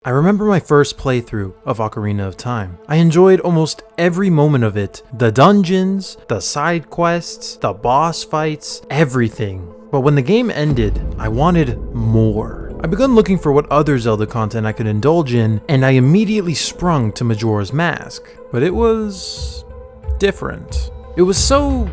I remember my first playthrough of Ocarina of Time. I enjoyed almost every moment of it. The dungeons, the side quests, the boss fights, everything. But when the game ended, I wanted more. I began looking for what other Zelda content I could indulge in, and I immediately sprung to Majora's Mask. But it was different. It was so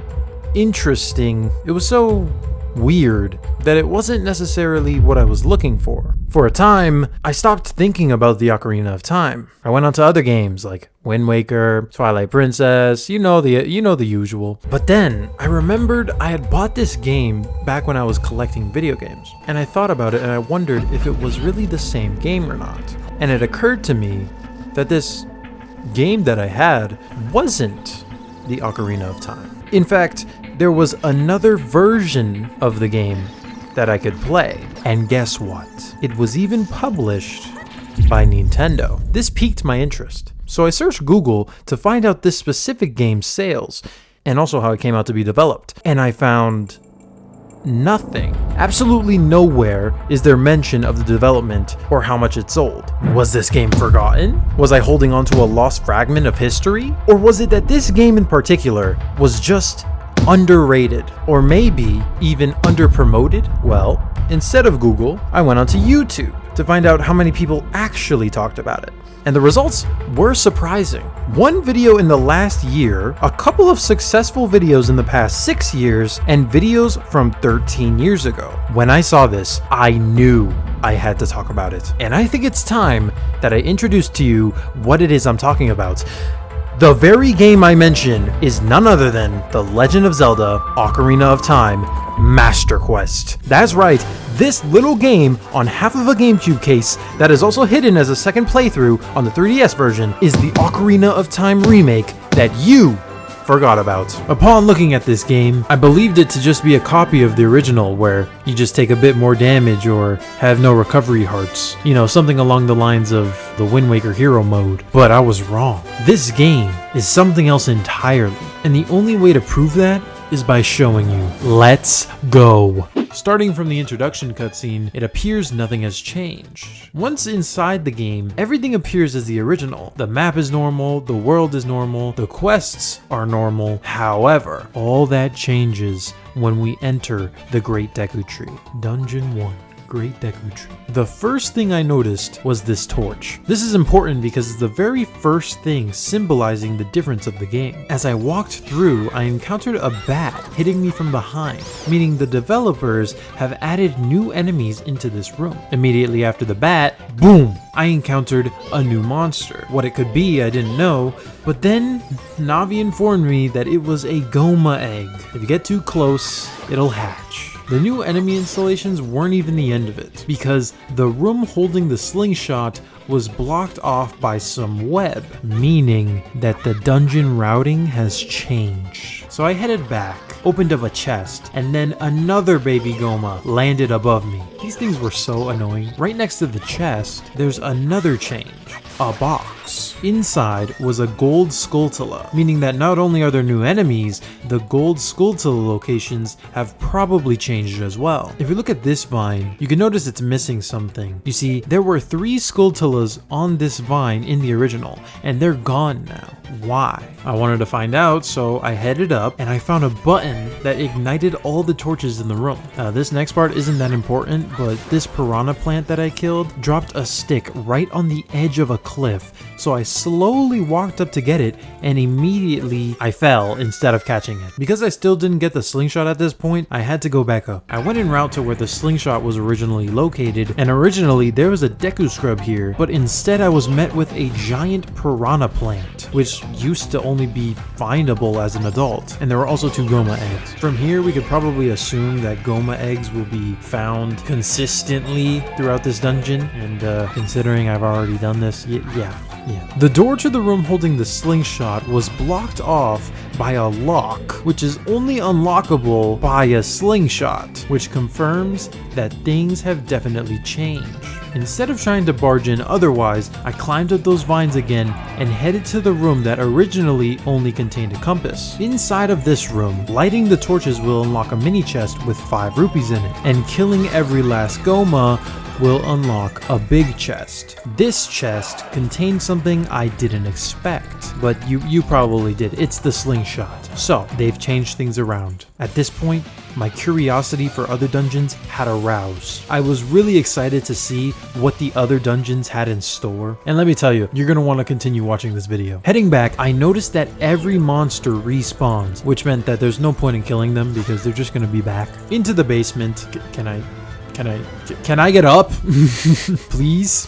interesting. It was so weird that it wasn't necessarily what I was looking for. For a time, I stopped thinking about the Ocarina of Time. I went on to other games like Wind Waker, Twilight Princess, you know the usual. But then I remembered I had bought this game back when I was collecting video games, and I thought about it and I wondered if it was really the same game or not. And it occurred to me that this game that I had wasn't the Ocarina of Time. In fact, there was another version of the game that I could play. And guess what? It was even published by Nintendo. This piqued my interest. So I searched Google to find out this specific game's sales and also how it came out to be developed. And I found nothing. Absolutely nowhere is there mention of the development or how much it sold. Was this game forgotten? Was I holding on to a lost fragment of history? Or was it that this game in particular was just underrated, or maybe even underpromoted? Well, instead of Google, I went onto YouTube to find out how many people actually talked about it. And the results were surprising. One video in the last year, a couple of successful videos in the past 6 years, and videos from 13 years ago. When I saw this, I knew I had to talk about it. And I think it's time that I introduce to you what it is I'm talking about. The very game I mention is none other than The Legend of Zelda Ocarina of Time Master Quest. That's right, this little game on half of a GameCube case that is also hidden as a second playthrough on the 3DS version is the Ocarina of Time remake that you forgot about. Upon looking at this game, I believed it to just be a copy of the original where you just take a bit more damage or have no recovery hearts. You know, something along the lines of the Wind Waker hero mode. But I was wrong. This game is something else entirely. And the only way to prove that is by showing you. Let's go. Starting from the introduction cutscene, it appears nothing has changed. Once inside the game, everything appears as the original. The map is normal, the world is normal, the quests are normal. However, all that changes when we enter the Great Deku Tree. Dungeon 1. Great Deku Tree. The first thing I noticed was this torch. This is important because it's the very first thing symbolizing the difference of the game. As I walked through, I encountered a bat hitting me from behind, meaning the developers have added new enemies into this room. Immediately after the bat, boom, I encountered a new monster. What it could be, I didn't know, but then Navi informed me that it was a Goma egg. If you get too close, it'll hatch. The new enemy installations weren't even the end of it, because the room holding the slingshot was blocked off by some web, meaning that the dungeon routing has changed. So I headed back, opened up a chest, and then another baby Goma landed above me. These things were so annoying. Right next to the chest, there's another change. A box. Inside was a gold Skulltula, meaning that not only are there new enemies, the gold Skulltula locations have probably changed as well. If you look at this vine, you can notice it's missing something. You see, there were 3 Skulltulas on this vine in the original, and they're gone now. Why? I wanted to find out, so I headed up and I found a button that ignited all the torches in the room. This next part isn't that important, but this piranha plant that I killed dropped a stick right on the edge of a cliff, so I slowly walked up to get it, and immediately I fell instead of catching it. Because I still didn't get the slingshot at this point, I had to go back up. I went en route to where the slingshot was originally located, and originally there was a Deku scrub here, but instead I was met with a giant piranha plant, which used to only be findable as an adult, and there were also 2 Goma eggs. From here we could probably assume that Goma eggs will be found consistently throughout this dungeon, and considering I've already done this, yeah. The door to the room holding the slingshot was blocked off by a lock, which is only unlockable by a slingshot, which confirms that things have definitely changed. Instead of trying to barge in otherwise, I climbed up those vines again and headed to the room that originally only contained a compass. Inside of this room, lighting the torches will unlock a mini chest with 5 rupees in it, and killing every last Goma will unlock a big chest. This chest contains something I didn't expect, but you probably did. It's the slingshot. So they've changed things around. At this point, my curiosity for other dungeons had aroused. I was really excited to see what the other dungeons had in store. And let me tell you, you're gonna want to continue watching this video. Heading back, I noticed that every monster respawns, which meant that there's no point in killing them because they're just gonna be back. Into the basement. Can I get up? Please?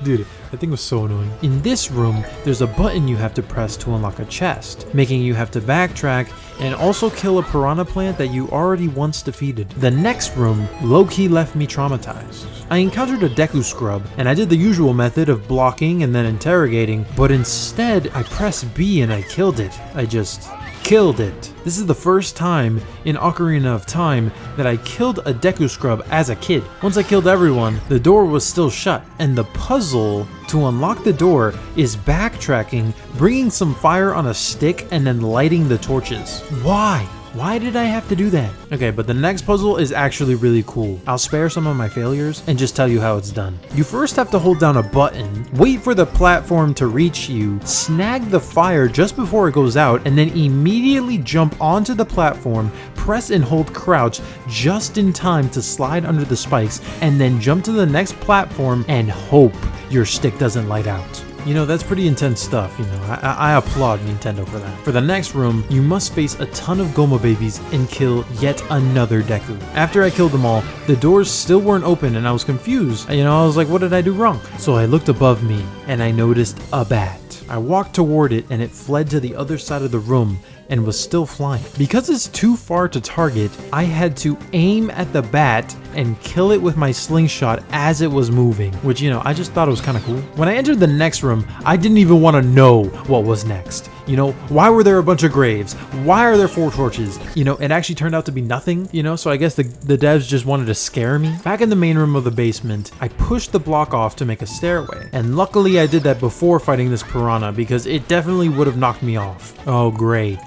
Dude, that thing was so annoying. In this room, there's a button you have to press to unlock a chest, making you have to backtrack and also kill a piranha plant that you already once defeated. The next room low-key left me traumatized. I encountered a Deku scrub, and I did the usual method of blocking and then interrogating, but instead, I pressed B and I killed it. I just killed it. This is the first time in Ocarina of Time that I killed a Deku scrub as a kid. Once I killed everyone, the door was still shut, and the puzzle to unlock the door is backtracking, bringing some fire on a stick, and then lighting the torches. Why? Why did I have to do that? Okay, but the next puzzle is actually really cool. I'll spare some of my failures and just tell you how it's done. You first have to hold down a button, wait for the platform to reach you, snag the fire just before it goes out, and then immediately jump onto the platform, press and hold crouch just in time to slide under the spikes, and then jump to the next platform and hope your stick doesn't light out. You know, that's pretty intense stuff, you know, I applaud Nintendo for that. For the next room, you must face a ton of Goma babies and kill yet another Deku. After I killed them all, the doors still weren't open and I was confused. You know, I was like, what did I do wrong? So I looked above me and I noticed a bat. I walked toward it and it fled to the other side of the room and was still flying. Because it's too far to target, I had to aim at the bat and kill it with my slingshot as it was moving, which, you know, I just thought it was kind of cool. When I entered the next room, I didn't even want to know what was next. You know, why were there a bunch of graves? Why are there 4 torches? You know, it actually turned out to be nothing, you know, so I guess the devs just wanted to scare me. Back in the main room of the basement, I pushed the block off to make a stairway. And luckily I did that before fighting this piranha because it definitely would have knocked me off. Oh, great.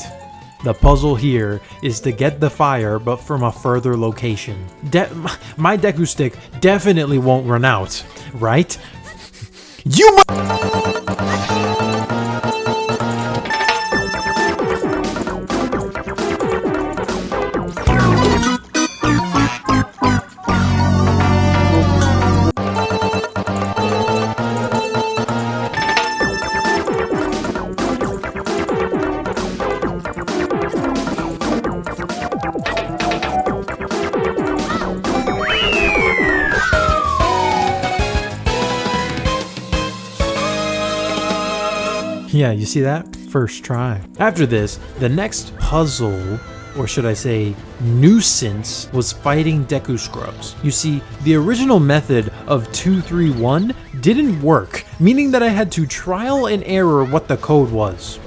The puzzle here is to get the fire, but from a further location. My Deku stick definitely won't run out, right? Yeah, you see that? First try. After this, the next puzzle, or should I say nuisance, was fighting Deku scrubs. You see, the original method of 2-3-1 didn't work, meaning that I had to trial and error what the code was.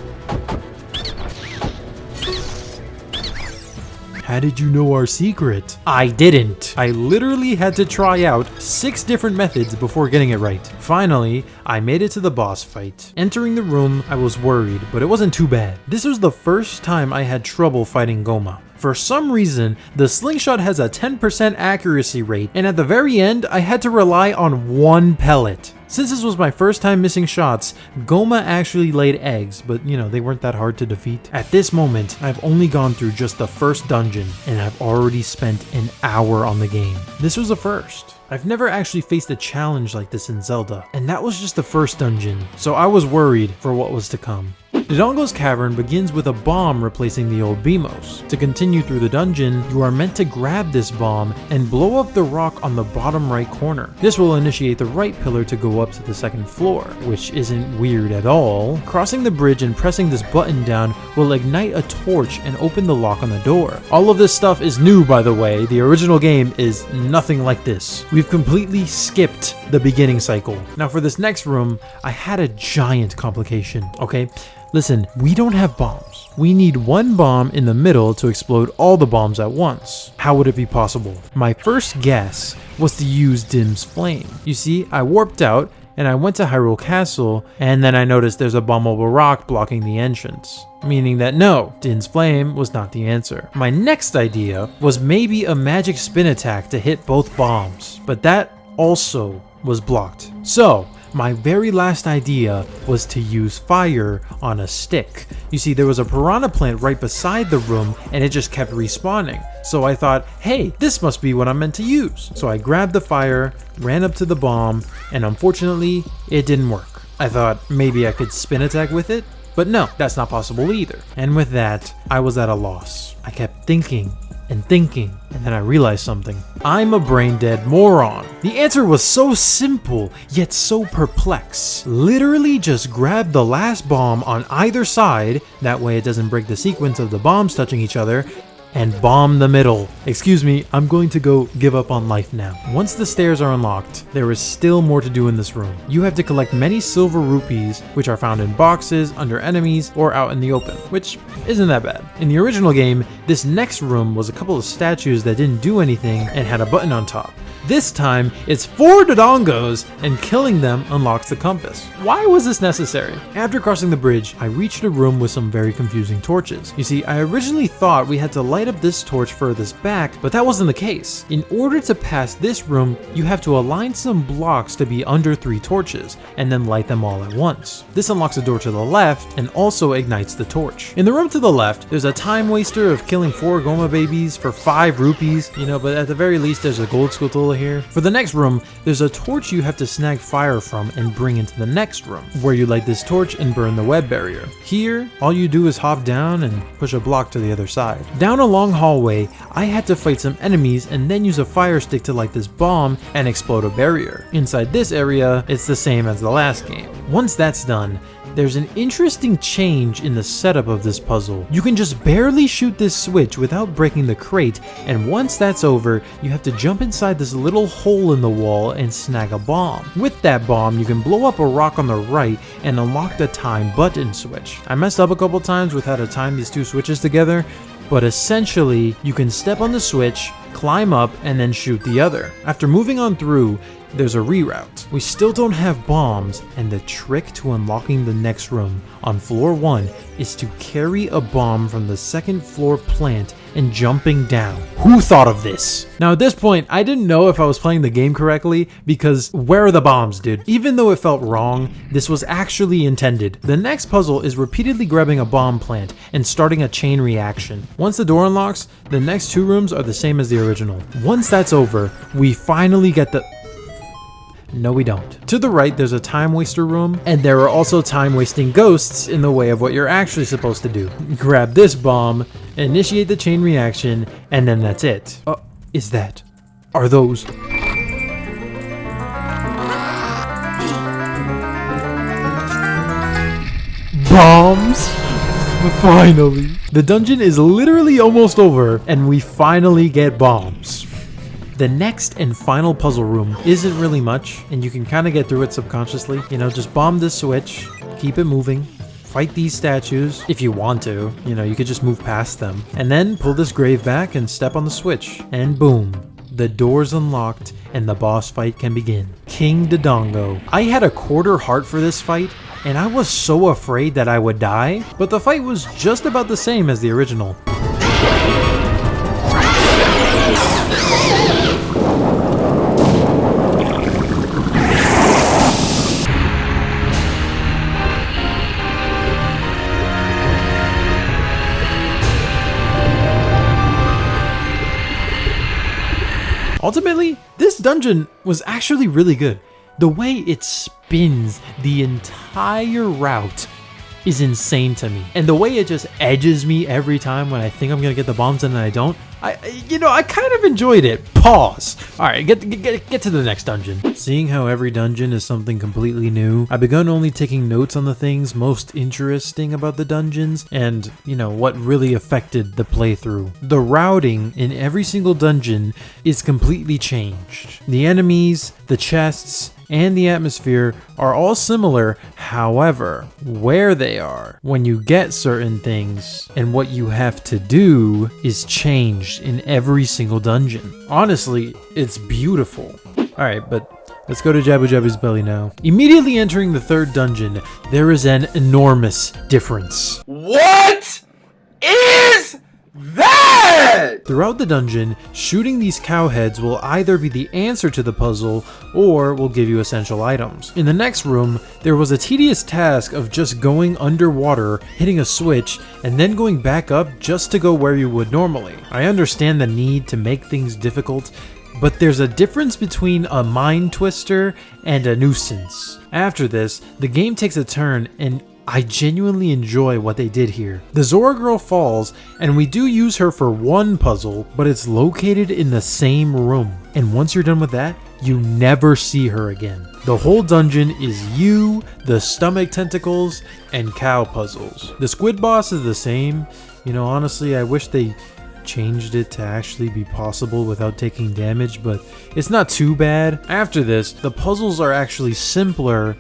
How did you know our secret? I didn't. I literally had to try out 6 different methods before getting it right. Finally, I made it to the boss fight. Entering the room, I was worried, but it wasn't too bad. This was the first time I had trouble fighting Goma. For some reason, the slingshot has a 10% accuracy rate, and at the very end, I had to rely on 1 pellet. Since this was my first time missing shots, Goma actually laid eggs, but you know, they weren't that hard to defeat. At this moment, I've only gone through just the first dungeon, and I've already spent an hour on the game. This was a first. I've never actually faced a challenge like this in Zelda, and that was just the first dungeon, so I was worried for what was to come. Dodongo's Cavern begins with a bomb replacing the old Beamos. To continue through the dungeon, you are meant to grab this bomb and blow up the rock on the bottom right corner. This will initiate the right pillar to go up to the second floor, which isn't weird at all. Crossing the bridge and pressing this button down will ignite a torch and open the lock on the door. All of this stuff is new, by the way. The original game is nothing like this. We've completely skipped the beginning cycle. Now for this next room, I had a giant complication, okay? Listen, we don't have bombs. We need 1 bomb in the middle to explode all the bombs at once. How would it be possible? My first guess was to use Dim's flame. You see, I warped out and I went to Hyrule Castle, and then I noticed there's a bombable rock blocking the entrance. Meaning that no, Din's flame was not the answer. My next idea was maybe a magic spin attack to hit both bombs, but that also was blocked. So my very last idea was to use fire on a stick. You see, there was a piranha plant right beside the room and it just kept respawning. So I thought, hey, this must be what I'm meant to use. So I grabbed the fire, ran up to the bomb, and unfortunately, it didn't work. I thought maybe I could spin attack with it, but no, that's not possible either. And with that, I was at a loss. I kept thinking, and then I realized something. I'm a brain dead moron. The answer was so simple, yet so perplex. Literally just grab the last bomb on either side, that way it doesn't break the sequence of the bombs touching each other, and bomb the middle. Excuse me, I'm going to go give up on life now. Once the stairs are unlocked, there is still more to do in this room. You have to collect many silver rupees, which are found in boxes, under enemies, or out in the open, which isn't that bad. In the original game, this next room was a couple of statues that didn't do anything and had a button on top. This time, it's 4 Dodongos, and killing them unlocks the compass. Why was this necessary? After crossing the bridge, I reached a room with some very confusing torches. You see, I originally thought we had to light up this torch furthest back, but that wasn't the case. In order to pass this room, you have to align some blocks to be under 3 torches, and then light them all at once. This unlocks a door to the left, and also ignites the torch. In the room to the left, there's a time waster of killing 4 Goma babies for 5 rupees, but at the very least there's a gold skull here. For the next room, there's a torch you have to snag fire from and bring into the next room, where you light this torch and burn the web barrier. Here, all you do is hop down and push a block to the other side. Down a long hallway, I had to fight some enemies and then use a fire stick to light this bomb and explode a barrier. Inside this area, it's the same as the last game. Once that's done, there's an interesting change in the setup of this puzzle. You can just barely shoot this switch without breaking the crate, and once that's over, you have to jump inside this little hole in the wall and snag a bomb. With that bomb, you can blow up a rock on the right and unlock the time button switch. I messed up a couple times with how to time these 2 switches together, but essentially, you can step on the switch, climb up, and then shoot the other. After moving on through, there's a reroute. We still don't have bombs, and the trick to unlocking the next room on floor 1 is to carry a bomb from the 2nd floor plant and jumping down. Who thought of this? Now at this point, I didn't know if I was playing the game correctly, because where are the bombs, dude? Even though it felt wrong, this was actually intended. The next puzzle is repeatedly grabbing a bomb plant and starting a chain reaction. Once the door unlocks, the next 2 rooms are the same as the original. Once that's over, we finally get the... No, we don't. To the right, there's a time waster room, and there are also time wasting ghosts in the way of what you're actually supposed to do. Grab this bomb, initiate the chain reaction, and then that's it. Are those... bombs? Finally. The dungeon is literally almost over, and we finally get bombs. The next and final puzzle room isn't really much, and you can kind of get through it subconsciously. Just bomb this switch, keep it moving, fight these statues if you want to. You could just move past them. And then pull this grave back and step on the switch. And boom, the door's unlocked and the boss fight can begin. King Dodongo. I had a quarter heart for this fight, and I was so afraid that I would die, but the fight was just about the same as the original. Ultimately, this dungeon was actually really good. The way it spins the entire route is insane to me. And the way it just edges me every time when I think I'm gonna get the bombs and then I don't, I kind of enjoyed it. Pause. All right, get to the next dungeon. Seeing how every dungeon is something completely new, I begun only taking notes on the things most interesting about the dungeons and, what really affected the playthrough. The routing in every single dungeon is completely changed. The enemies, the chests, and the atmosphere are all similar. However, where they are, when you get certain things, and what you have to do is changed in every single dungeon. Honestly, it's beautiful. Alright, but let's go to Jabu's belly now. Immediately entering the 3rd dungeon, there is an enormous difference. What is that! Throughout the dungeon, shooting these cow heads will either be the answer to the puzzle or will give you essential items. In the next room, there was a tedious task of just going underwater, hitting a switch, and then going back up just to go where you would normally. I understand the need to make things difficult, but there's a difference between a mind twister and a nuisance. After this, the game takes a turn and I genuinely enjoy what they did here. The Zora girl falls, and we do use her for one puzzle, but it's located in the same room. And once you're done with that, you never see her again. The whole dungeon is you, the stomach tentacles, and cow puzzles. The squid boss is the same. You know, honestly, I wish they changed it to actually be possible without taking damage, but it's not too bad. After this, the puzzles are actually simpler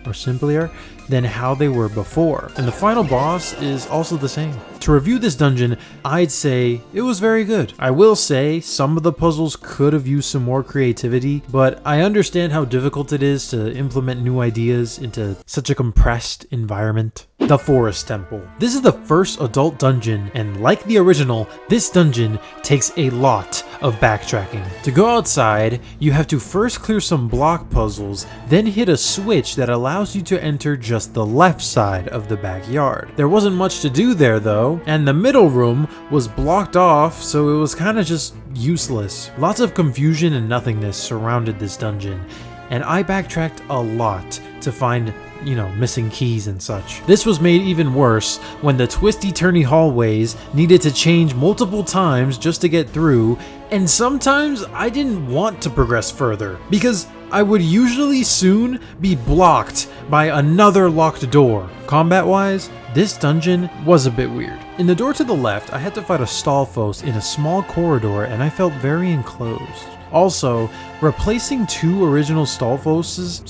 than how they were before, and the final boss is also the same. To review this dungeon, I'd say it was very good. I will say some of the puzzles could have used some more creativity, but I understand how difficult it is to implement new ideas into such a compressed environment. The Forest Temple. This is the first adult dungeon, and like the original, this dungeon takes a lot of backtracking. To go outside, you have to first clear some block puzzles, then hit a switch that allows you to enter just the left side of the backyard. There wasn't much to do there though, and the middle room was blocked off, so it was kind of just useless. Lots of confusion and nothingness surrounded this dungeon, and I backtracked a lot to find, you know, missing keys and such. This was made even worse when the twisty-turny hallways needed to change multiple times just to get through, and sometimes I didn't want to progress further because I would usually soon be blocked by another locked door. Combat-wise, this dungeon was a bit weird. In the door to the left, I had to fight a Stalfos in a small corridor, and I felt very enclosed. Also, replacing two original Stalfos,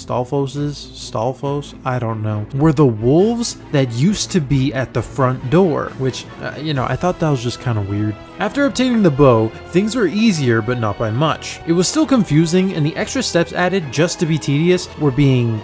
I don't know, were the wolves that used to be at the front door, which, I thought that was just kind of weird. After obtaining the bow, things were easier, but not by much. It was still confusing, and the extra steps added just to be tedious were being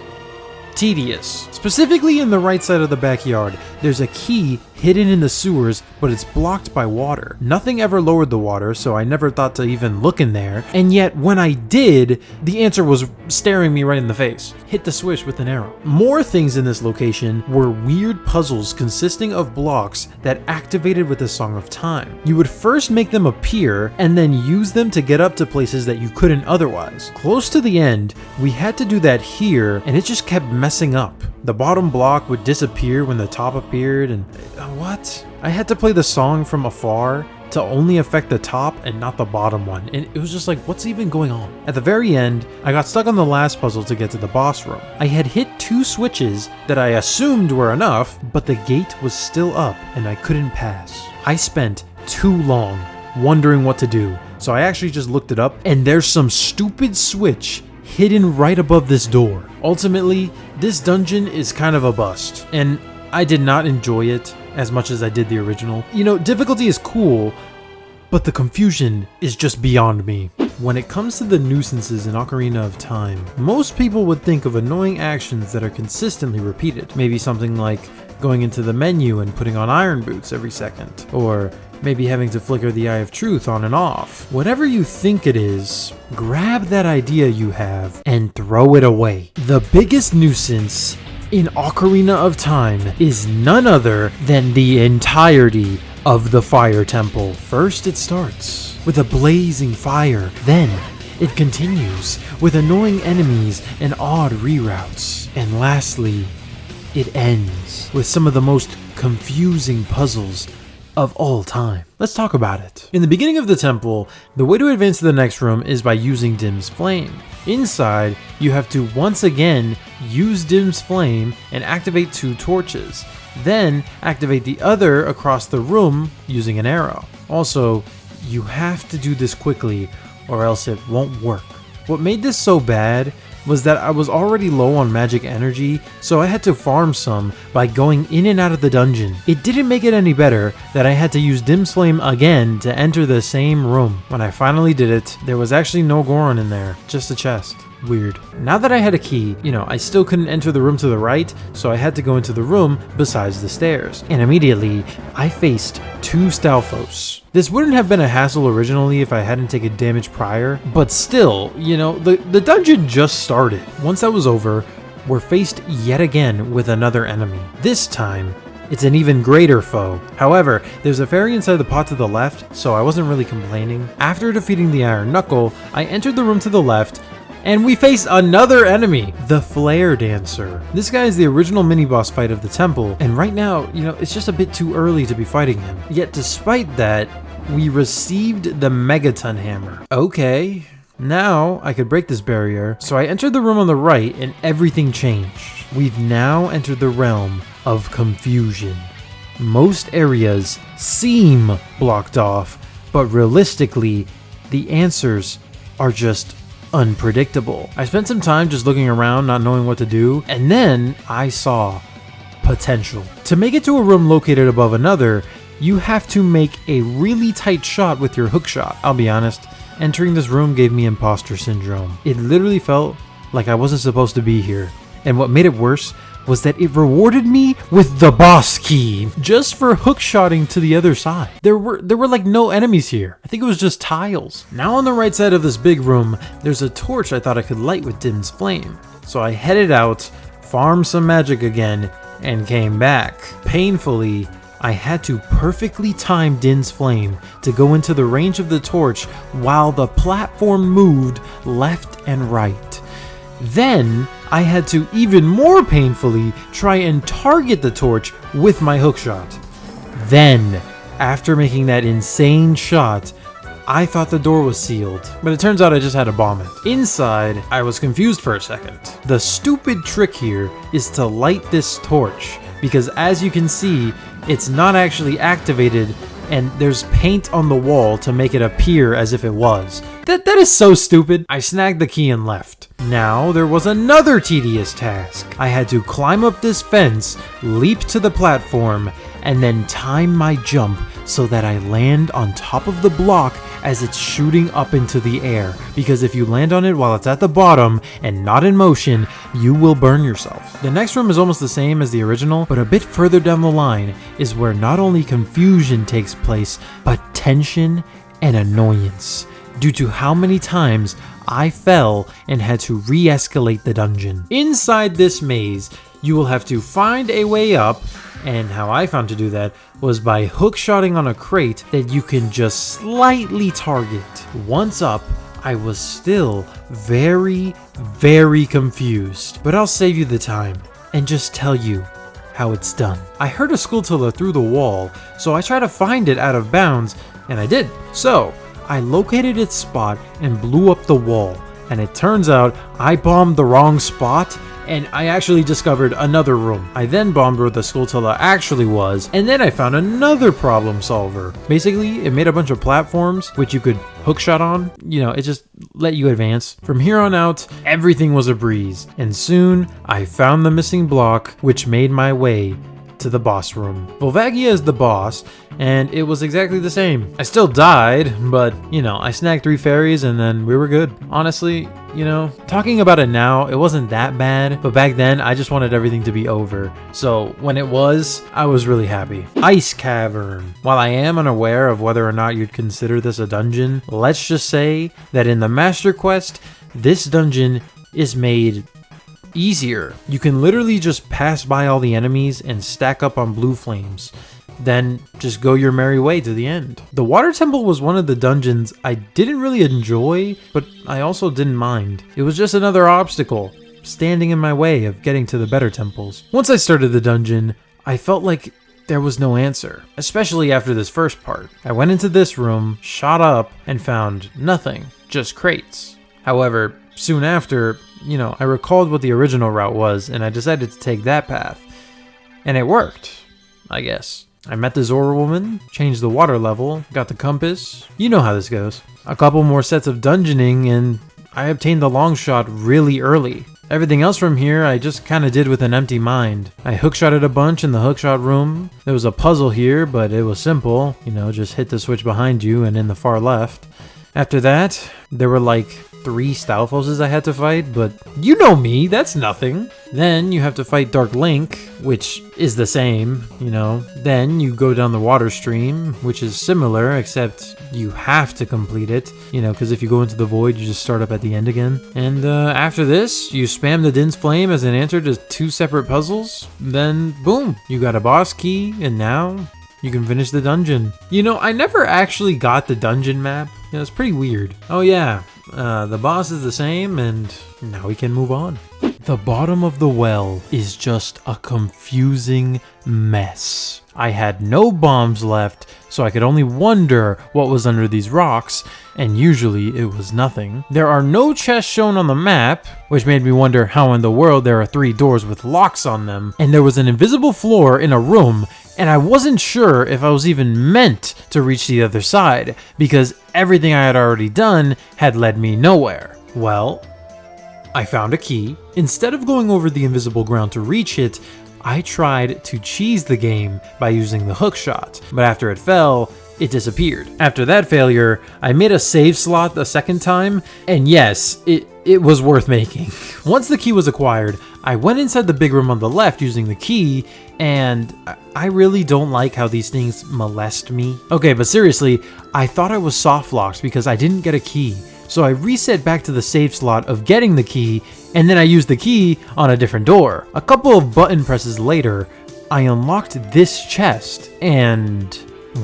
tedious. Specifically in the right side of the backyard, there's a key hidden in the sewers, but it's blocked by water. Nothing ever lowered the water, so I never thought to even look in there, and yet when I did, the answer was staring me right in the face. Hit the switch with an arrow. More things in this location were weird puzzles consisting of blocks that activated with the Song of Time. You would first make them appear, and then use them to get up to places that you couldn't otherwise. Close to the end, we had to do that here, and it just kept messing up. The bottom block would disappear when the top appeared, and what? I had to play the song from afar to only affect the top and not the bottom one, and it was just like, what's even going on? At the very end, I got stuck on the last puzzle to get to the boss room. I had hit two switches that I assumed were enough, but the gate was still up and I couldn't pass. I spent too long wondering what to do, so I actually just looked it up, and there's some stupid switch hidden right above this door. Ultimately, this dungeon is kind of a bust, and I did not enjoy it as much as I did the original. You know, difficulty is cool, but the confusion is just beyond me. When it comes to the nuisances in Ocarina of Time, most people would think of annoying actions that are consistently repeated. Maybe something like going into the menu and putting on iron boots every second, or maybe having to flicker the Eye of Truth on and off. Whatever you think it is, grab that idea you have and throw it away. The biggest nuisance in Ocarina of Time is none other than the entirety of the Fire Temple. First it starts with a blazing fire, then it continues with annoying enemies and odd reroutes, and lastly, it ends with some of the most confusing puzzles of all time. Let's talk about it. In the beginning of the temple, the way to advance to the next room is by using Dim's Flame. Inside, you have to once again use Dim's Flame and activate two torches. Then activate the other across the room using an arrow. Also, you have to do this quickly or else it won't work. What made this so bad was that I was already low on magic energy, so I had to farm some by going in and out of the dungeon. It didn't make it any better that I had to use Dim's Flame again to enter the same room. When I finally did it, there was actually no Goron in there, just a chest. Weird. Now that I had a key, I still couldn't enter the room to the right, so I had to go into the room besides the stairs. And immediately, I faced 2 Stalfos. This wouldn't have been a hassle originally if I hadn't taken damage prior, but still, the dungeon just started. Once that was over, we're faced yet again with another enemy. This time, it's an even greater foe. However, there's a fairy inside the pot to the left, so I wasn't really complaining. After defeating the Iron Knuckle, I entered the room to the left, and we face another enemy, the Flare Dancer. This guy is the original mini-boss fight of the temple, and right now, it's just a bit too early to be fighting him. Yet despite that, we received the Megaton Hammer. Okay, now I could break this barrier. So I entered the room on the right, and everything changed. We've now entered the realm of confusion. Most areas seem blocked off, but realistically, the answers are just unpredictable. I spent some time just looking around, not knowing what to do, and then I saw potential. To make it to a room located above another, you have to make a really tight shot with your hook shot. I'll be honest, entering this room gave me imposter syndrome. It literally felt like I wasn't supposed to be here. And what made it worse was that it rewarded me with the boss key just for hookshotting to the other side. There were like no enemies here. I think it was just tiles. Now on the right side of this big room, there's a torch I thought I could light with Din's flame. So I headed out, farmed some magic again, and came back. Painfully, I had to perfectly time Din's flame to go into the range of the torch while the platform moved left and right. Then I had to even more painfully try and target the torch with my hookshot. Then, after making that insane shot, I thought the door was sealed, but it turns out I just had to bomb it. Inside, I was confused for a second. The stupid trick here is to light this torch, because as you can see, it's not actually activated and there's paint on the wall to make it appear as if it was. That is so stupid. I snagged the key and left. Now there was another tedious task. I had to climb up this fence, leap to the platform, and then time my jump so that I land on top of the block as it's shooting up into the air. Because if you land on it while it's at the bottom and not in motion, you will burn yourself. The next room is almost the same as the original, but a bit further down the line is where not only confusion takes place, but tension and annoyance, due to how many times I fell and had to re-escalate the dungeon. Inside this maze, you will have to find a way up, and how I found to do that was by hookshotting on a crate that you can just slightly target. Once up, I was still very, very confused, but I'll save you the time and just tell you how it's done. I heard a Skulltula through the wall, so I tried to find it out of bounds, and I did. So I located its spot and blew up the wall, and it turns out I bombed the wrong spot, and I actually discovered another room. I then bombed where the Skulltula actually was, and then I found another problem solver. Basically, it made a bunch of platforms which you could hookshot on. It just let you advance. From here on out, everything was a breeze, and soon I found the missing block, which made my way to the boss room. Volvagia is the boss, and it was exactly the same. I still died, but, I snagged 3 fairies and then we were good. Honestly, talking about it now, it wasn't that bad, but back then I just wanted everything to be over. So when it was, I was really happy. Ice Cavern. While I am unaware of whether or not you'd consider this a dungeon, let's just say that in the Master Quest, this dungeon is made easier. You can literally just pass by all the enemies and stack up on blue flames, then just go your merry way to the end. The Water Temple was one of the dungeons I didn't really enjoy, but I also didn't mind. It was just another obstacle standing in my way of getting to the better temples. Once I started the dungeon, I felt like there was no answer, especially after this first part. I went into this room, shot up, and found nothing, just crates. However, soon after, I recalled what the original route was, and I decided to take that path. And it worked, I guess. I met the Zora woman, changed the water level, got the compass. You know how this goes. A couple more sets of dungeoning, and I obtained the long shot really early. Everything else from here I just kinda did with an empty mind. I hookshotted a bunch in the hookshot room. There was a puzzle here, but it was simple. Just hit the switch behind you and in the far left. After that, there were like 3 Stalfoses I had to fight, but you know me, that's nothing. Then you have to fight Dark Link, which is the same, you know. Then you go down the water stream, which is similar, except you have to complete it, you know, because if you go into the void, you just start up at the end again. And after this, you spam the Din's Flame as an answer to 2 separate puzzles. Then, boom, you got a boss key, and now you can finish the dungeon. You know, I never actually got the dungeon map. Yeah, it's pretty weird. Oh yeah, the boss is the same, and now we can move on. The bottom of the well is just a confusing mess. I had no bombs left, so I could only wonder what was under these rocks, and usually it was nothing. There are no chests shown on the map, which made me wonder how in the world there are 3 doors with locks on them, and there was an invisible floor in a room, and I wasn't sure if I was even meant to reach the other side, because everything I had already done had led me nowhere. Well, I found a key. Instead of going over the invisible ground to reach it, I tried to cheese the game by using the hook shot, but after it fell, it disappeared. After that failure, I made a save slot a second time, and yes, it was worth making. Once the key was acquired, I went inside the big room on the left using the key, and I really don't like how these things molest me. Okay, but seriously, I thought I was soft locked because I didn't get a key. So I reset back to the save slot of getting the key, and then I used the key on a different door. A couple of button presses later, I unlocked this chest, and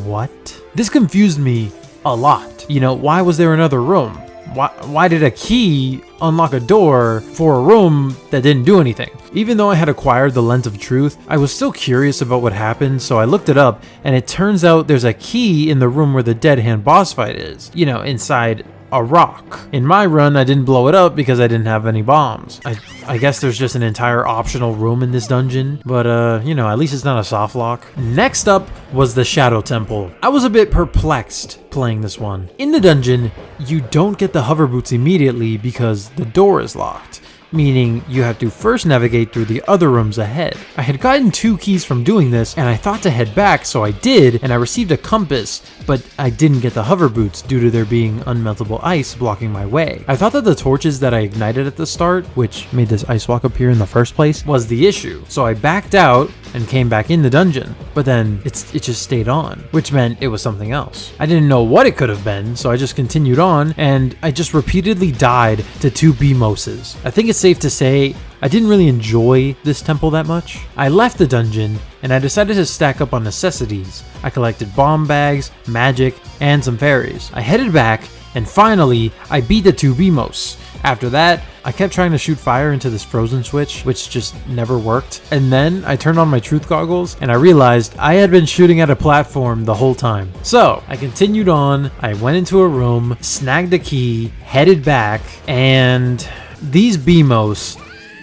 what? This confused me a lot. You know, why was there another room? Why did a key unlock a door for a room that didn't do anything? Even though I had acquired the Lens of Truth, I was still curious about what happened, so I looked it up, and it turns out there's a key in the room where the Dead Hand boss fight is. You know, inside a rock. In my run, I didn't blow it up because I didn't have any bombs. I guess there's just an entire optional room in this dungeon, but you know, at least it's not a soft lock. Next up was the Shadow Temple. I was a bit perplexed playing this one. In the dungeon, you don't get the hover boots immediately because the door is locked, meaning you have to first navigate through the other rooms ahead. I had gotten 2 keys from doing this, and I thought to head back, so I did, and I received a compass, but I didn't get the hover boots due to there being unmeltable ice blocking my way. I thought that the torches that I ignited at the start, which made this ice walk appear in the first place, was the issue. So I backed out and came back in the dungeon, but then it just stayed on, which meant it was something else. I didn't know what it could have been, so I just continued on, and I just repeatedly died to 2 Beamoses. I think it's safe to say I didn't really enjoy this temple that much. I left the dungeon and I decided to stack up on necessities. I collected bomb bags, magic, and some fairies. I headed back and finally I beat the 2 Beamos. After that, I kept trying to shoot fire into this frozen switch, which just never worked. And then I turned on my truth goggles and I realized I had been shooting at a platform the whole time. So I continued on, I went into a room, snagged a key, headed back, and these Beamos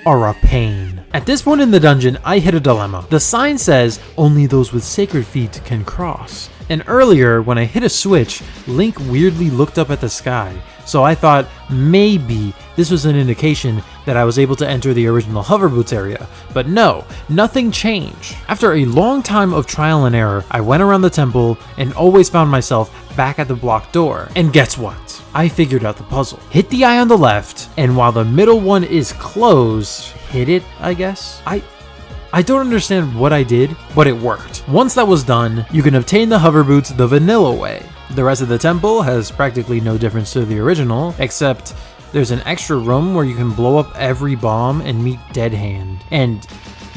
are a pain. At this point in the dungeon, I hit a dilemma. The sign says only those with sacred feet can cross. And earlier, when I hit a switch, Link weirdly looked up at the sky. So I thought maybe this was an indication that I was able to enter the original hover boots area. But no, nothing changed. After a long time of trial and error, I went around the temple and always found myself back at the blocked door. And guess what? I figured out the puzzle. Hit the eye on the left, and while the middle one is closed, hit it, I guess? I don't understand what I did, but it worked. Once that was done, you can obtain the hover boots the vanilla way. The rest of the temple has practically no difference to the original, except there's an extra room where you can blow up every bomb and meet Dead Hand. And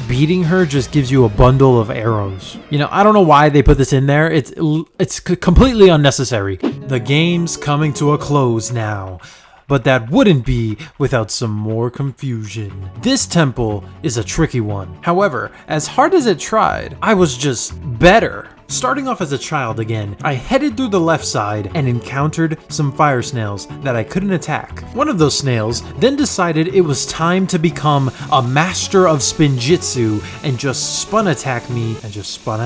beating her just gives you a bundle of arrows. You know, I don't know why they put this in there. It's completely unnecessary. The game's coming to a close now, but that wouldn't be without some more confusion. This temple is a tricky one. However, as hard as it tried, I was just better. Starting off as a child again, I headed through the left side and encountered some fire snails that I couldn't attack. One of those snails then decided it was time to become a master of spinjitzu and just spun attacked me and just spun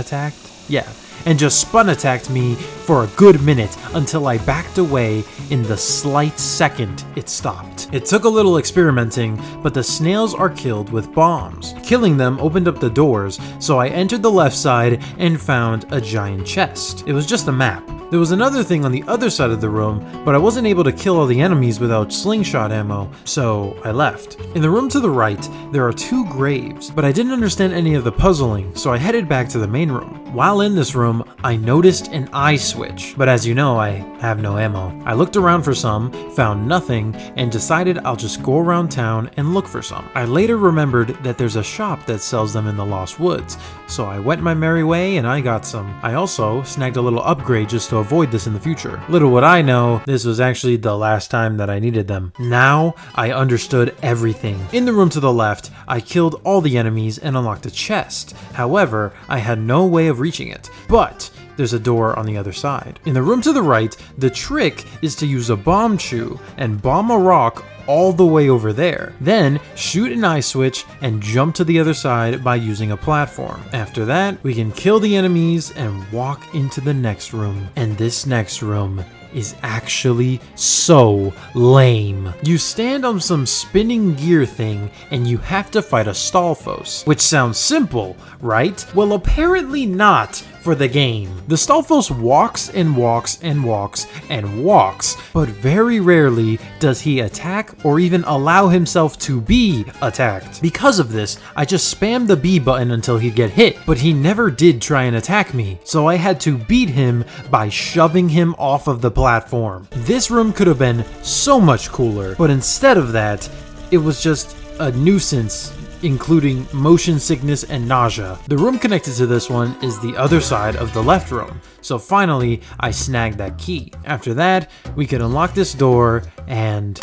attacked me for a good minute until I backed away in the slight second it stopped. It took a little experimenting, but the snails are killed with bombs. Killing them opened up the doors, so I entered the left side and found a giant chest. It was just a map. There was another thing on the other side of the room, but I wasn't able to kill all the enemies without slingshot ammo, so I left. In the room to the right, there are 2 graves, but I didn't understand any of the puzzling, so I headed back to the main room. While in this room, I noticed an eye switch, but as you know, I have no ammo. I looked around for some, found nothing, and decided I'll just go around town and look for some. I later remembered that there's a shop that sells them in the Lost Woods, so I went my merry way and I got some. I also snagged a little upgrade just to avoid this in the future. Little would I know, this was actually the last time that I needed them. Now, I understood everything. In the room to the left, I killed all the enemies and unlocked a chest. However, I had no way of reaching it, but there's a door on the other side. In the room to the right, the trick is to use a bomb chew and bomb a rock all the way over there. Then shoot an eye switch and jump to the other side by using a platform. After that, we can kill the enemies and walk into the next room. And this next room is actually so lame. You stand on some spinning gear thing and you have to fight a Stalfos, which sounds simple, right? Well, apparently not for the game. The Stalfos walks and walks and walks and walks, but very rarely does he attack or even allow himself to be attacked. Because of this, I just spammed the B button until he'd get hit, but he never did try and attack me, so I had to beat him by shoving him off of the platform. This room could have been so much cooler, but instead of that, it was just a nuisance, including motion sickness and nausea. The room connected to this one is the other side of the left room, so finally I snagged that key. After that, we could unlock this door and...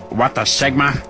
what the Sigma?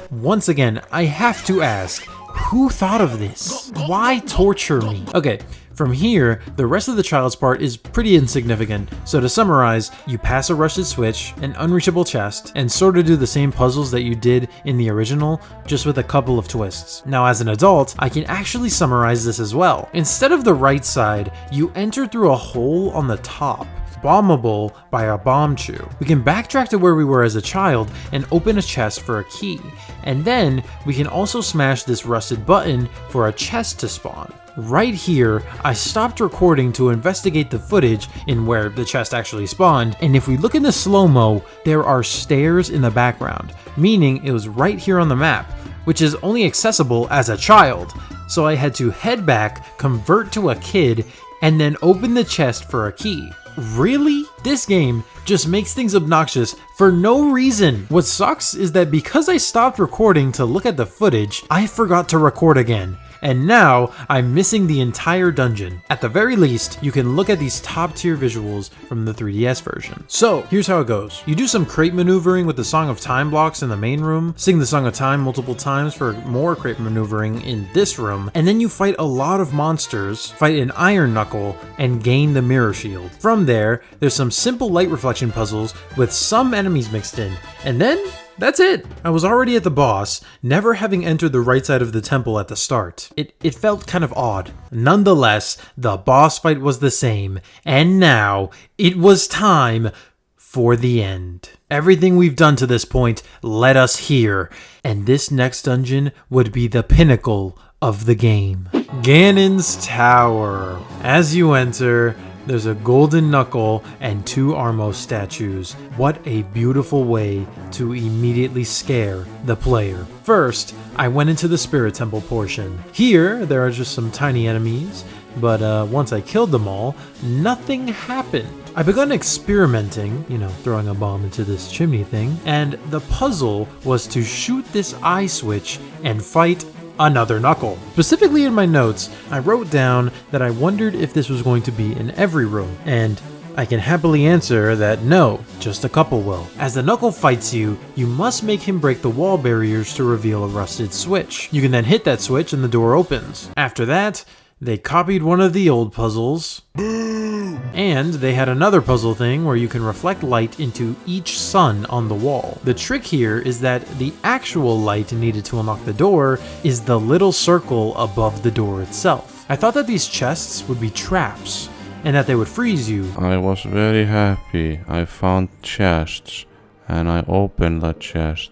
Once again, I have to ask, who thought of this? Why torture me? Okay, from here, the rest of the child's part is pretty insignificant. So to summarize, you pass a rusted switch, an unreachable chest, and sort of do the same puzzles that you did in the original, just with a couple of twists. Now as an adult, I can actually summarize this as well. Instead of the right side, you enter through a hole on the top, bombable by a bomb chew. We can backtrack to where we were as a child and open a chest for a key, and then we can also smash this rusted button for a chest to spawn. Right here, I stopped recording to investigate the footage in where the chest actually spawned, and if we look in the slow-mo, there are stairs in the background, meaning it was right here on the map, which is only accessible as a child. So I had to head back, convert to a kid, and then open the chest for a key. Really? This game just makes things obnoxious for no reason. What sucks is that because I stopped recording to look at the footage, I forgot to record again. And now I'm missing the entire dungeon. At the very least, you can look at these top tier visuals from the 3DS version. So here's how it goes. You do some crate maneuvering with the Song of Time blocks in the main room, sing the Song of Time multiple times for more crate maneuvering in this room, and then you fight a lot of monsters, fight an Iron Knuckle, and gain the Mirror Shield. From there, there's some simple light reflection puzzles with some enemies mixed in, and then that's it! I was already at the boss, never having entered the right side of the temple at the start. It felt kind of odd. Nonetheless, the boss fight was the same, and now it was time for the end. Everything we've done to this point led us here, and this next dungeon would be the pinnacle of the game. Ganon'S Tower. As you enter, there's a golden knuckle and 2 Armos statues. What a beautiful way to immediately scare the player. First, I went into the Spirit Temple portion. Here, there are just some tiny enemies, but once I killed them all, nothing happened. I begun experimenting, throwing a bomb into this chimney thing, and the puzzle was to shoot this eye switch and fight another knuckle. Specifically in my notes, I wrote down that I wondered if this was going to be in every room, and I can happily answer that no, just a couple will. As the knuckle fights you, you must make him break the wall barriers to reveal a rusted switch. You can then hit that switch and the door opens. After that, they copied one of the old puzzles, and they had another puzzle thing where you can reflect light into each sun on the wall. The trick here is that the actual light needed to unlock the door is the little circle above the door itself. I thought that these chests would be traps, and that they would freeze you. I was very happy. I found chests, and I opened the chest.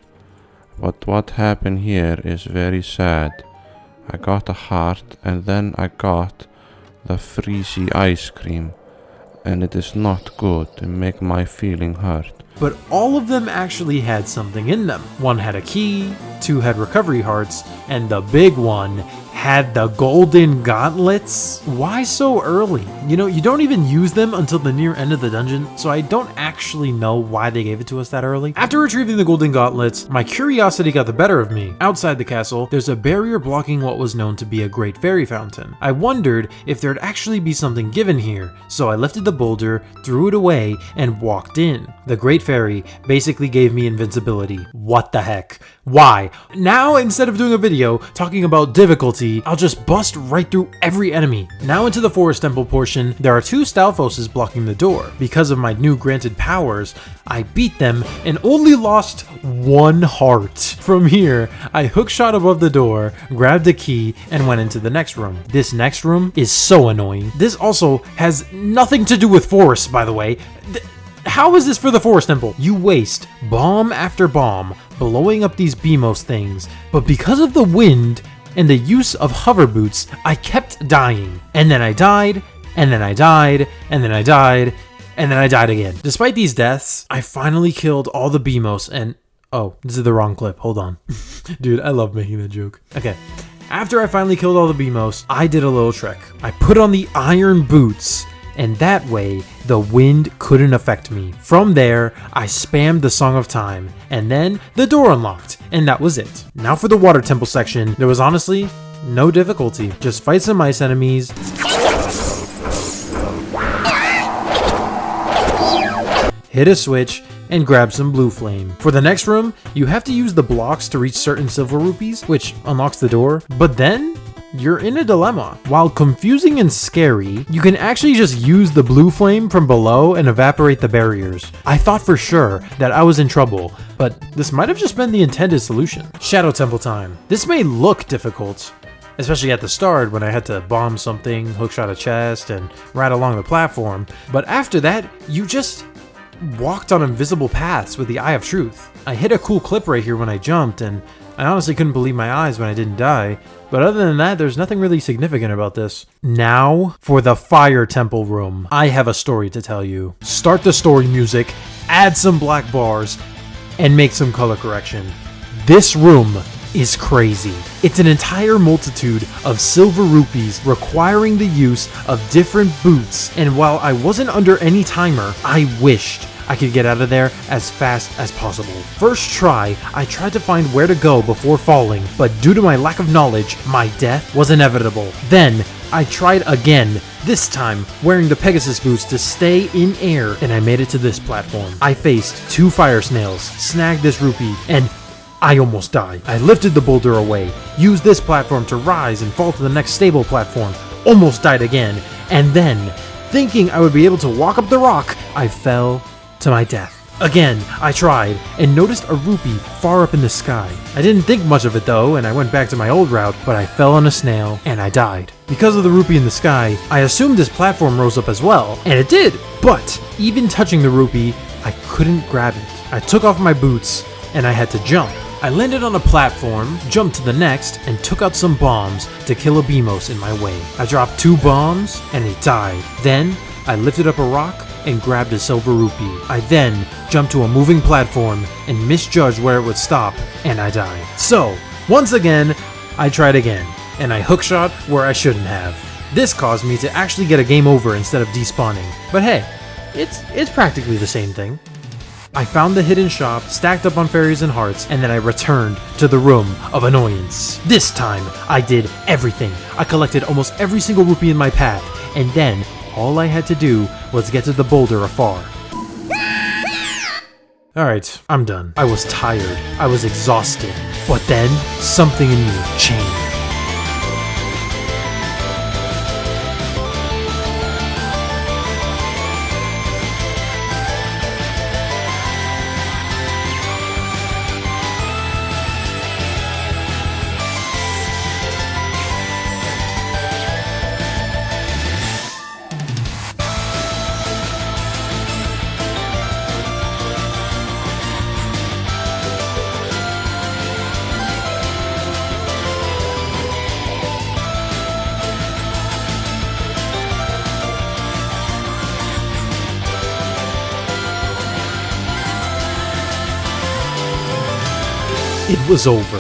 But what happened here is very sad. I got a heart, and then I got the freezy ice cream. And it is not good to make my feeling hurt. But all of them actually had something in them. One had a key, 2 had recovery hearts, and the big one had the golden gauntlets. Why so early? You don't even use them until the near end of the dungeon, so I don't actually know why they gave it to us that early. After retrieving the golden gauntlets, my curiosity got the better of me. Outside the castle, there's a barrier blocking what was known to be a great fairy fountain. I wondered if there'd actually be something given here, so I lifted the boulder, threw it away, and walked in. The great fairy basically gave me invincibility. What the heck? Why? Now, instead of doing a video talking about difficulty, I'll just bust right through every enemy. Now into the forest temple portion, there are 2 Stalfoses blocking the door. Because of my new granted powers, I beat them and only lost 1 heart. From here, I hookshot above the door, grabbed a key, and went into the next room. This next room is so annoying. This also has nothing to do with forests, by the way. How is this for the forest temple? You waste bomb after bomb blowing up these BMOS things, but because of the wind and the use of hover boots, I kept dying. And then I died, and then I died, and then I died, and then I died again. Despite these deaths, I finally killed all the BMOS and... Oh, this is the wrong clip. Hold on. Dude, I love making that joke. Okay. After I finally killed all the BMOS, I did a little trick. I put on the iron boots, and that way, the wind couldn't affect me. From there, I spammed the Song of Time, and then the door unlocked, and that was it. Now for the water temple section, there was honestly no difficulty. Just fight some ice enemies, hit a switch, and grab some blue flame. For the next room, you have to use the blocks to reach certain silver rupees, which unlocks the door, but then you're in a dilemma. While confusing and scary, you can actually just use the blue flame from below and evaporate the barriers. I thought for sure that I was in trouble, but this might have just been the intended solution. Shadow Temple time. This may look difficult, especially at the start when I had to bomb something, hookshot a chest, and ride along the platform, but after that, you just walked on invisible paths with the Eye of Truth. I hit a cool clip right here when I jumped, and I honestly couldn't believe my eyes when I didn't die. But other than that, there's nothing really significant about this. Now, for the Fire Temple room. I have a story to tell you. Start the story music, add some black bars, and make some color correction. This room is crazy. It's an entire multitude of silver rupees requiring the use of different boots, and while I wasn't under any timer, I wished I could get out of there as fast as possible. First try, I tried to find where to go before falling, but due to my lack of knowledge, my death was inevitable. Then, I tried again, this time wearing the Pegasus boots to stay in air, and I made it to this platform. I faced 2 fire snails, snagged this rupee, and I almost died. I lifted the boulder away, used this platform to rise and fall to the next stable platform, almost died again, and then, thinking I would be able to walk up the rock, I fell to my death. Again, I tried, and noticed a rupee far up in the sky. I didn't think much of it though, and I went back to my old route, but I fell on a snail, and I died. Because of the rupee in the sky, I assumed this platform rose up as well, and it did! But, even touching the rupee, I couldn't grab it. I took off my boots, and I had to jump. I landed on a platform, jumped to the next, and took out some bombs to kill a BMOS in my way. I dropped 2 bombs, and it died. Then, I lifted up a rock, and grabbed a silver rupee. I then jumped to a moving platform and misjudged where it would stop, and I died. So, once again, I tried again, and I hookshot where I shouldn't have. This caused me to actually get a game over instead of despawning. But hey, it's practically the same thing. I found the hidden shop, stacked up on fairies and hearts, and then I returned to the room of annoyance. This time, I did everything. I collected almost every single rupee in my path, and then all I had to do was get to the boulder afar. Alright, I'm done. I was tired. I was exhausted. But then, something in me changed. it was over.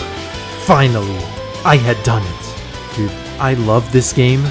Finally, I had done it. Dude, I love this game,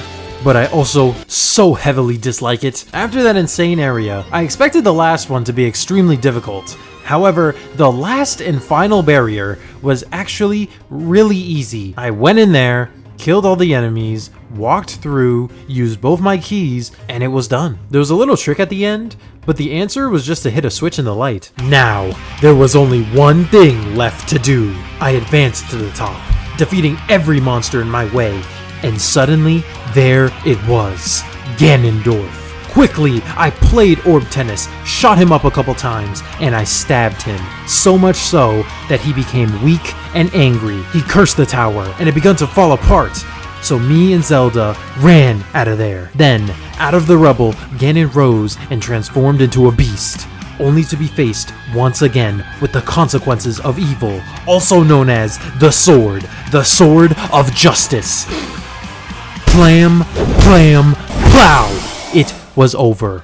but I also so heavily dislike it. After that insane area, I expected the last one to be extremely difficult. However, the last and final barrier was actually really easy. I went in there, killed all the enemies, walked through, used both my keys, and it was done. There was a little trick at the end, but the answer was just to hit a switch in the light. Now, there was only one thing left to do. I advanced to the top, defeating every monster in my way, and suddenly, there it was, Ganondorf. Quickly, I played orb tennis, shot him up a couple times, and I stabbed him. So much so that he became weak and angry. He cursed the tower, and it began to fall apart. So me and Zelda ran out of there. Then, out of the rubble, Ganon rose and transformed into a beast, only to be faced once again with the consequences of evil, also known as the Sword of Justice. Plam, plam, plow! It was over.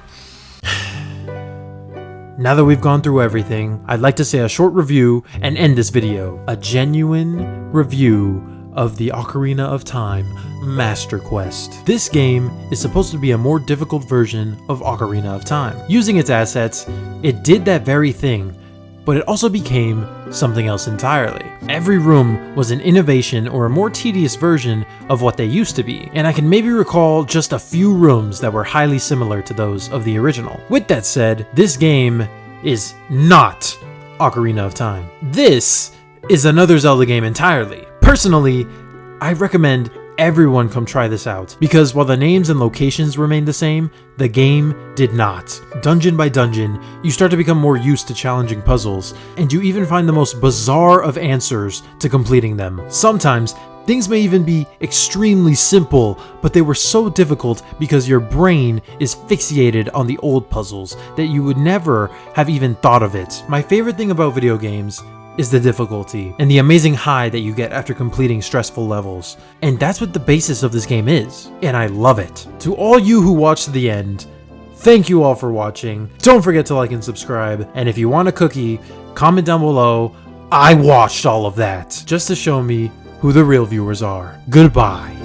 Now that we've gone through everything, I'd like to say a short review and end this video. A genuine review of the Ocarina of Time Master Quest. This game is supposed to be a more difficult version of Ocarina of Time. Using its assets, it did that very thing, but it also became something else entirely. Every room was an innovation or a more tedious version of what they used to be, and I can maybe recall just a few rooms that were highly similar to those of the original. With that said, this game is not Ocarina of Time. This is another Zelda game entirely. Personally, I recommend everyone come try this out, because while the names and locations remain the same, the game did not. Dungeon by dungeon, you start to become more used to challenging puzzles, and you even find the most bizarre of answers to completing them. Sometimes, things may even be extremely simple, but they were so difficult because your brain is fixated on the old puzzles that you would never have even thought of it. My favorite thing about video games is the difficulty and the amazing high that you get after completing stressful levels. And that's what the basis of this game is, and I love it. To all you who watched to the end, thank you all for watching. Don't forget to like and subscribe, and if you want a cookie, comment down below. I watched all of that just to show me who the real viewers are. Goodbye.